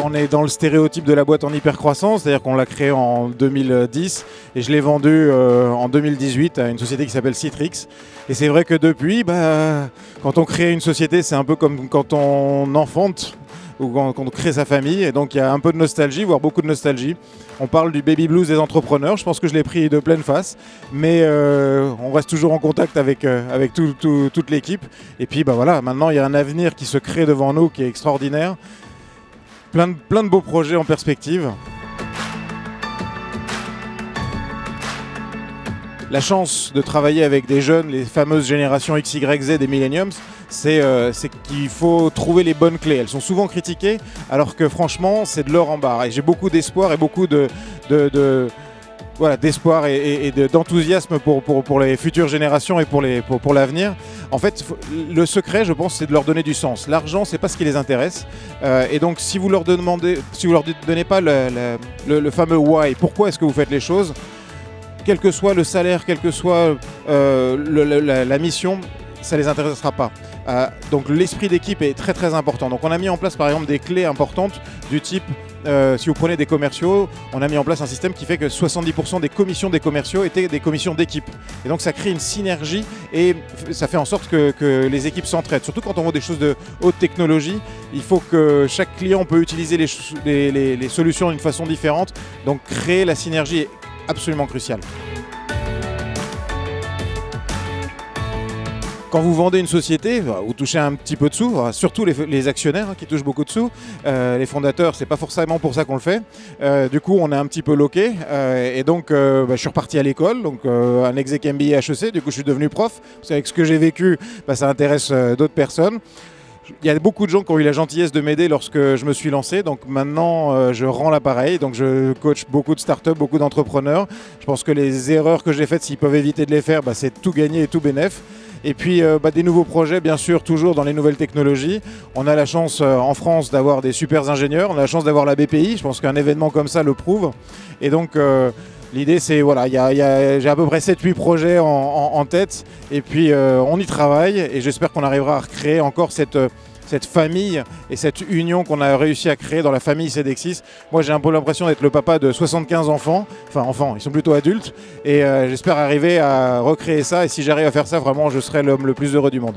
On est dans le stéréotype de la boîte en hypercroissance, c'est-à-dire qu'on l'a créé en 2010 et je l'ai vendu en 2018 à une société qui s'appelle Citrix. Et c'est vrai que depuis, quand on crée une société, c'est un peu comme quand on enfante ou quand on crée sa famille. Et donc il y a un peu de nostalgie, voire beaucoup de nostalgie. On parle du baby blues des entrepreneurs, je pense que je l'ai pris de pleine face. Mais on reste toujours en contact avec toute l'équipe. Et puis voilà, maintenant il y a un avenir qui se crée devant nous qui est extraordinaire. Plein de beaux projets en perspective. La chance de travailler avec des jeunes, les fameuses générations X, Y, Z des Millenniums, c'est qu'il faut trouver les bonnes clés. Elles sont souvent critiquées, alors que franchement, c'est de l'or en barre. Et j'ai beaucoup d'espoir et beaucoup d'espoir et d'enthousiasme pour les futures générations et pour l'avenir. En fait, le secret, je pense, c'est de leur donner du sens. L'argent, c'est pas ce qui les intéresse. Et donc, si vous leur donnez pas le fameux why, pourquoi est-ce que vous faites les choses, quel que soit le salaire, quelle que soit la mission, ça ne les intéressera pas. Donc l'esprit d'équipe est très très important. Donc on a mis en place par exemple des clés importantes du type, si vous prenez des commerciaux, on a mis en place un système qui fait que 70% des commissions des commerciaux étaient des commissions d'équipe. Et donc ça crée une synergie et ça fait en sorte que les équipes s'entraident. Surtout quand on vend des choses de haute technologie, il faut que chaque client peut utiliser les solutions d'une façon différente. Donc créer la synergie est absolument crucial. Quand vous vendez une société, vous touchez un petit peu de sous, surtout les actionnaires qui touchent beaucoup de sous. Les fondateurs, c'est pas forcément pour ça qu'on le fait. Du coup, on est un petit peu loqué. Et donc, je suis reparti à l'école, donc un exec MBA HEC. Du coup, je suis devenu prof. Parce qu'avec ce que j'ai vécu, ça intéresse d'autres personnes. Il y a beaucoup de gens qui ont eu la gentillesse de m'aider lorsque je me suis lancé. Donc maintenant, je rends l'appareil. Donc je coach beaucoup de startups, beaucoup d'entrepreneurs. Je pense que les erreurs que j'ai faites, s'ils peuvent éviter de les faire, c'est tout gagner et tout bénef. Et puis des nouveaux projets, bien sûr, toujours dans les nouvelles technologies. On a la chance en France d'avoir des super ingénieurs. On a la chance d'avoir la BPI. Je pense qu'un événement comme ça le prouve. Et donc l'idée, c'est, voilà, j'ai à peu près 7-8 projets en tête. Et puis on y travaille. Et j'espère qu'on arrivera à recréer encore cette famille et cette union qu'on a réussi à créer dans la famille Cedexis. Moi, j'ai un peu l'impression d'être le papa de 75 enfants. Enfin, enfants, ils sont plutôt adultes. Et j'espère arriver à recréer ça. Et si j'arrive à faire ça, vraiment, je serai l'homme le plus heureux du monde.